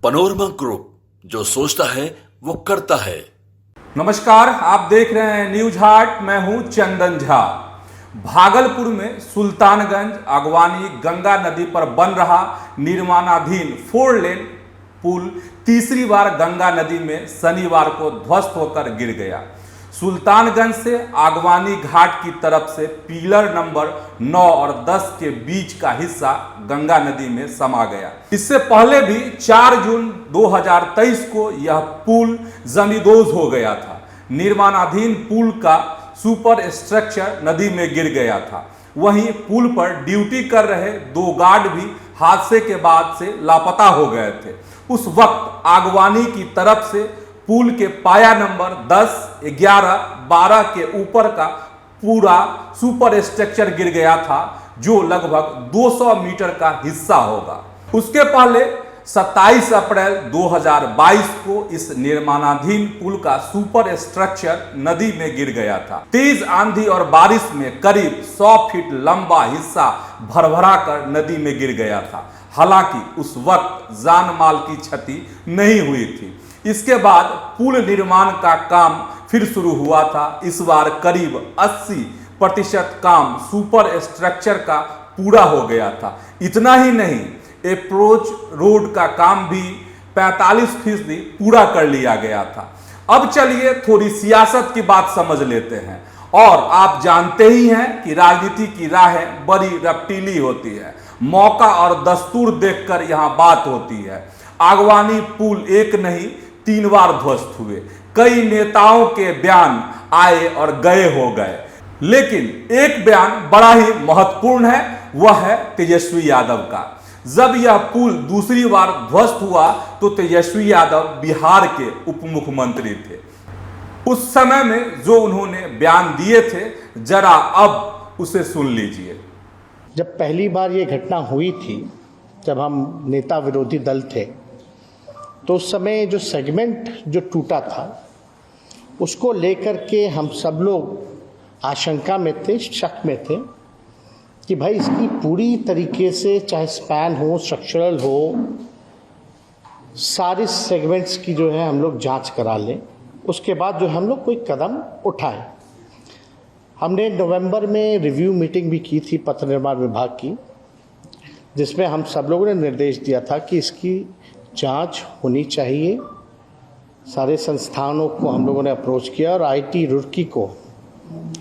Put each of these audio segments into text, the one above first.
Panorama group, जो सोचता है वो करता है। नमस्कार, आप देख रहे हैं न्यूज हाट। मैं हूं चंदन झा। भागलपुर में सुल्तानगंज अगवानी गंगा नदी पर बन रहा निर्माणाधीन 4 लेन पुल तीसरी बार गंगा नदी में शनिवार को ध्वस्त होकर गिर गया। सुल्तानगंज से आगवानी घाट की तरफ से पिलर नंबर 9 और 10 के बीच का हिस्सा गंगा नदी में समा गया। इससे पहले भी 4 जून 2023 को यह पुल जमींदोज हो गया था। निर्माणाधीन पुल का सुपर स्ट्रक्चर नदी में गिर गया था। वहीं पुल पर ड्यूटी कर रहे 2 गार्ड भी हादसे के बाद से लापता हो गए थे। उस वक्त आगवानी की तरफ से पुल के पाया नंबर 10, 11, 12 के ऊपर का पूरा सुपर स्ट्रक्चर गिर गया था, जो लगभग 200 मीटर का हिस्सा होगा। उसके पहले 27 अप्रैल 2022 को इस निर्माणाधीन पुल का सुपर स्ट्रक्चर नदी में गिर गया था। तेज आंधी और बारिश में करीब 100 फीट लंबा हिस्सा भरभरा कर नदी में गिर गया था। हालांकि उस वक्त जान माल की क्षति नहीं हुई थी। इसके बाद पुल निर्माण का काम फिर शुरू हुआ था। इस बार करीब 80% काम सुपर स्ट्रक्चर का पूरा हो गया था। इतना ही नहीं, अप्रोच रोड का काम भी 45% पूरा कर लिया गया था। अब चलिए थोड़ी सियासत की बात समझ लेते हैं। और आप जानते ही हैं कि राजनीति की राहें बड़ी रफ्तीली होती है। मौका और दस्तूर देखकर यहां बात होती है। आगवानी पुल एक नहीं 3 बार ध्वस्त हुए। कई नेताओं के बयान आए और गए हो गए, लेकिन एक बयान बड़ा ही महत्वपूर्ण है, वह है तेजस्वी यादव का। जब यह पुल दूसरी बार ध्वस्त हुआ तो तेजस्वी यादव बिहार के उप मुख्यमंत्री थे। उस समय में जो उन्होंने बयान दिए थे, जरा अब उसे सुन लीजिए। जब पहली बार ये घटना हुई थी, जब हम नेता विरोधी दल थे, तो उस समय जो सेगमेंट जो टूटा था, उसको लेकर के हम सब लोग आशंका में थे, शक में थे कि भाई इसकी पूरी तरीके से, चाहे स्पैन हो, स्ट्रक्चरल हो, सारे सेगमेंट्स की जो है हम लोग जांच करा लें। उसके बाद जो हम लोग कोई कदम उठाएं। हमने नवंबर में रिव्यू मीटिंग भी की थी पथ निर्माण विभाग की, जिसमें हम सब लोगों ने निर्देश दिया था कि इसकी जांच होनी चाहिए। सारे संस्थानों को हम लोगों ने अप्रोच किया और आईआईटी रुड़की को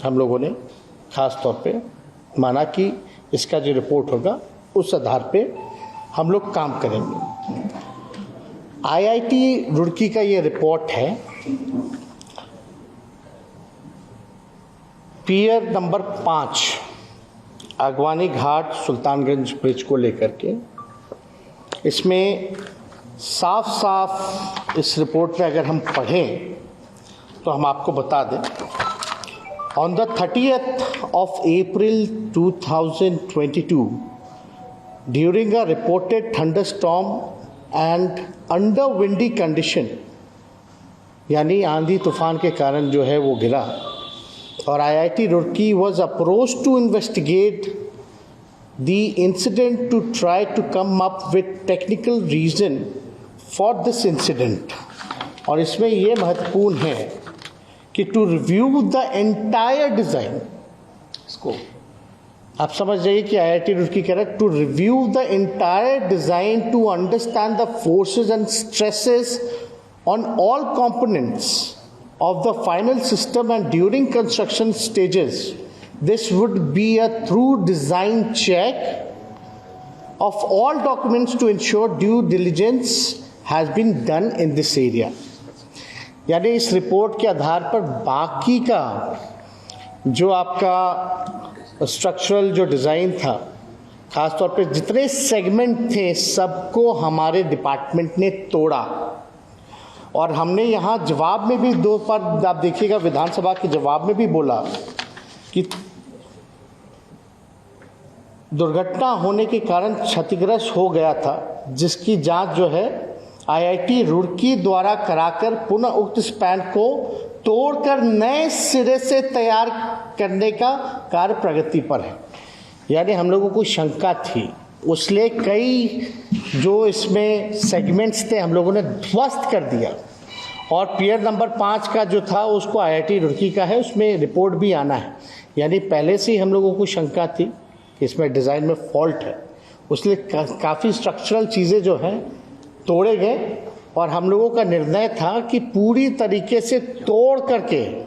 हम लोगों ने खास तौर पे माना कि इसका जो रिपोर्ट होगा उस आधार पे हम लोग काम करेंगे। आईआईटी रुड़की का ये रिपोर्ट है, पियर नंबर 5 आगवानी घाट सुल्तानगंज ब्रिज को लेकर के। इसमें साफ साफ इस रिपोर्ट में अगर हम पढ़ें तो हम आपको बता दें, on the 30th of April 2022 during a reported thunderstorm and under windy condition, यानी आंधी तूफान के कारण जो है वो गिरा, और IIT Roorkee was approach to investigate the incident to try to come up with technical reason for this incident। और इसमें ये महत्वपूर्ण है कि to review the entire design, इसको आप समझ जाइए कि आईआईटी रुड़की कह रहा है to review the entire design to understand the forces and stresses on all components of the final system, and during construction stages this would be a thorough design check of all documents to ensure due diligence has been done in this area। यानी इस report के आधार पर बाकी का जो आपका structural जो design था, खासतौर पे जितने सेगमेंट थे, सबको हमारे डिपार्टमेंट ने तोड़ा। और हमने यहाँ जवाब में भी 2 बार, आप देखिएगा विधानसभा के जवाब में भी बोला कि दुर्घटना होने के कारण क्षतिग्रस्त हो गया था, जिसकी जांच जो है आईआईटी रुड़की द्वारा कराकर पुनः उक्त स्पैन को तोड़कर नए सिरे से तैयार करने का कार्य प्रगति पर है। यानी हम लोगों को शंका थी उसने कई जो इसमें सेगमेंट्स थे हम लोगों ने ध्वस्त कर दिया। और पियर नंबर 5 का जो था उसको IIT रुड़की का है, उसमें रिपोर्ट भी आना है। यानी पहले से ही हम लोगों को शंका थी कि इसमें डिज़ाइन में फॉल्ट है, उसलिए काफ़ी स्ट्रक्चरल चीज़ें जो हैं तोड़े गए। और हम लोगों का निर्णय था कि पूरी तरीके से तोड़ करके,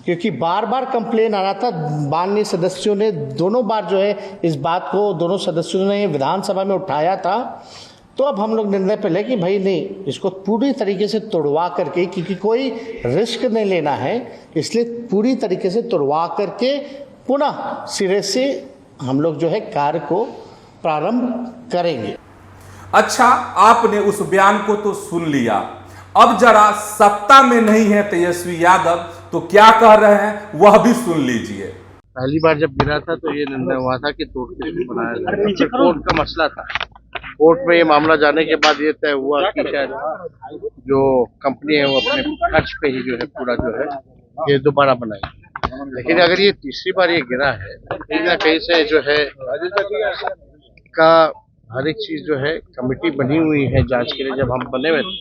क्योंकि बार बार कंप्लेन आ रहा था, माननीय सदस्यों ने दोनों बार जो है इस बात को दोनों सदस्यों ने विधानसभा में उठाया था। तो अब हम लोग निर्णय पे ले कि भाई नहीं, इसको पूरी तरीके से तोड़वा करके, क्योंकि कोई रिस्क नहीं लेना है, इसलिए पूरी तरीके से तोड़वा करके पुनः सिरे से हम लोग जो है कार्य को प्रारंभ करेंगे। अच्छा, आपने उस बयान को तो सुन लिया, अब जरा सत्ता में नहीं है तेजस्वी यादव तो क्या कह रहे हैं वह भी सुन लीजिए। पहली बार जब गिरा था तो ये निर्णय हुआ था कि तोड़ के इसको बनाया जाए। कोर्ट का मसला था, कोर्ट में ये मामला जाने के बाद ये तय हुआ कि शायद जो कंपनी है वो अपने खर्च पे ही जो है पूरा जो है ये दोबारा बनाएगी। लेकिन अगर ये तीसरी बार ये गिरा है, कहीं ना कहीं से जो है का हर एक चीज जो है कमेटी बनी हुई है जांच के लिए। जब हम बने हुए थे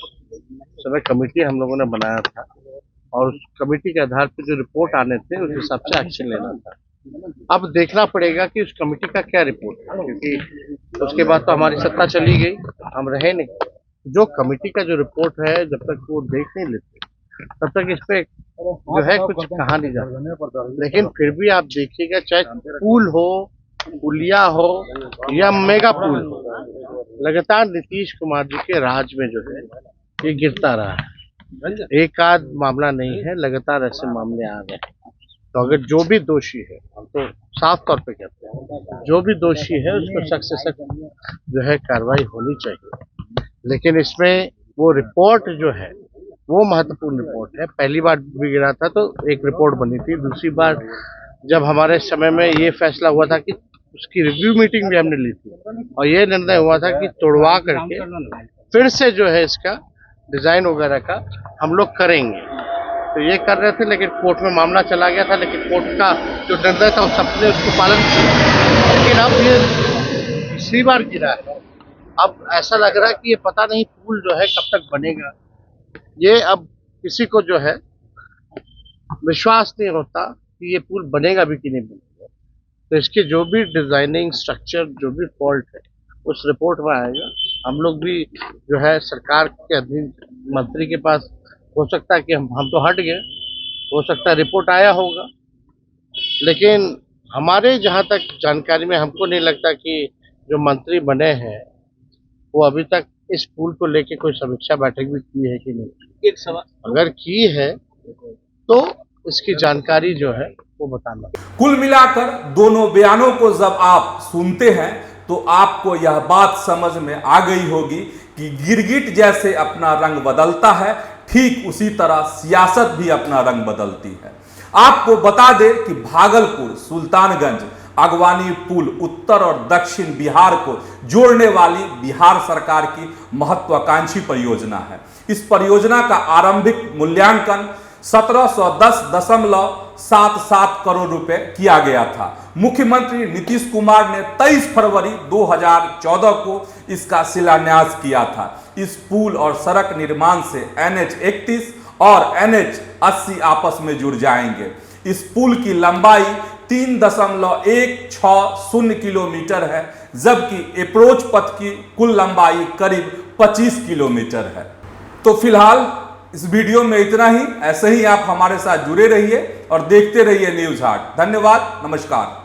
समय कमेटी हम लोगों ने बनाया था और उस कमेटी के आधार पर जो रिपोर्ट आने थे उस हिसाब से एक्शन लेना था। अब देखना पड़ेगा कि उस कमेटी का क्या रिपोर्ट है, क्योंकि उसके बाद तो हमारी सत्ता चली गई, हम रहे नहीं। जो कमेटी का जो रिपोर्ट है जब तक वो देख नहीं लेते तब तक इस पे जो है कुछ कहा नहीं जाता। लेकिन फिर भी आप देखिएगा, चाहे पुल हो, पुलिया हो या मेगा पुल हो, लगातार नीतीश कुमार जी के राज में जो है ये गिरता रहा है। एक आध मामला नहीं है, लगातार ऐसे मामले आ गए। तो अगर जो भी दोषी है, हम तो साफ तौर पे कहते हैं, जो भी दोषी है उसको सख्त से सख्त जो है कार्रवाई होनी चाहिए। लेकिन इसमें वो रिपोर्ट जो है वो महत्वपूर्ण रिपोर्ट है। पहली बार भी गिरा था तो एक रिपोर्ट बनी थी, दूसरी बार जब हमारे समय में ये फैसला हुआ था कि उसकी रिव्यू मीटिंग भी हमने ली थी और ये निर्णय हुआ था कि तोड़वा करके फिर से जो है इसका डिजाइन वगैरह का हम लोग करेंगे। तो ये कर रहे थे, लेकिन कोर्ट में मामला चला गया था, लेकिन कोर्ट का जो निर्णय था उस सबने उसको पालन किया। लेकिन अब ये तीसरी बार गिरा है, अब ऐसा लग रहा है कि ये पता नहीं पुल जो है कब तक बनेगा। ये अब किसी को जो है विश्वास नहीं होता कि ये पुल बनेगा भी कि नहीं बनेगा। तो इसके जो भी डिजाइनिंग स्ट्रक्चर जो भी फॉल्ट है उस रिपोर्ट में आएगा। हम लोग भी जो है सरकार के अधीन मंत्री के पास, हो सकता है कि हम तो हट गए, हो सकता है रिपोर्ट आया होगा, लेकिन हमारे जहाँ तक जानकारी में हमको नहीं लगता कि जो मंत्री बने हैं वो अभी तक इस पुल को लेके कोई समीक्षा बैठक भी की है कि नहीं। एक सवाल अगर की है तो इसकी जानकारी जो है वो बताना। कुल मिलाकर दोनों बयानों को जब आप सुनते हैं तो आपको यह बात समझ में आ गई होगी कि गिरगिट जैसे अपना रंग बदलता है, ठीक उसी तरह सियासत भी अपना रंग बदलती है। आपको बता दें कि भागलपुर सुल्तानगंज अगवानी पुल उत्तर और दक्षिण बिहार को जोड़ने वाली बिहार सरकार की महत्वाकांक्षी परियोजना है। इस परियोजना का आरंभिक मूल्यांकन 1710.77 करोड़ रुपए किया गया था। मुख्यमंत्री नीतीश कुमार ने 23 फरवरी 2014 को इसका शिलान्यास किया था। इस पुल और सड़क निर्माण से NH 31 और NH 80 आपस में जुड़ जाएंगे। इस पुल की लंबाई 3.160 किलोमीटर है, जबकि अप्रोच पथ की कुल लंबाई करीब 25 किलोमीटर है। तो फिलहाल इस वीडियो में इतना ही। ऐसे ही आप हमारे साथ जुड़े रहिए और देखते रहिए न्यूज़ हाट। धन्यवाद, नमस्कार।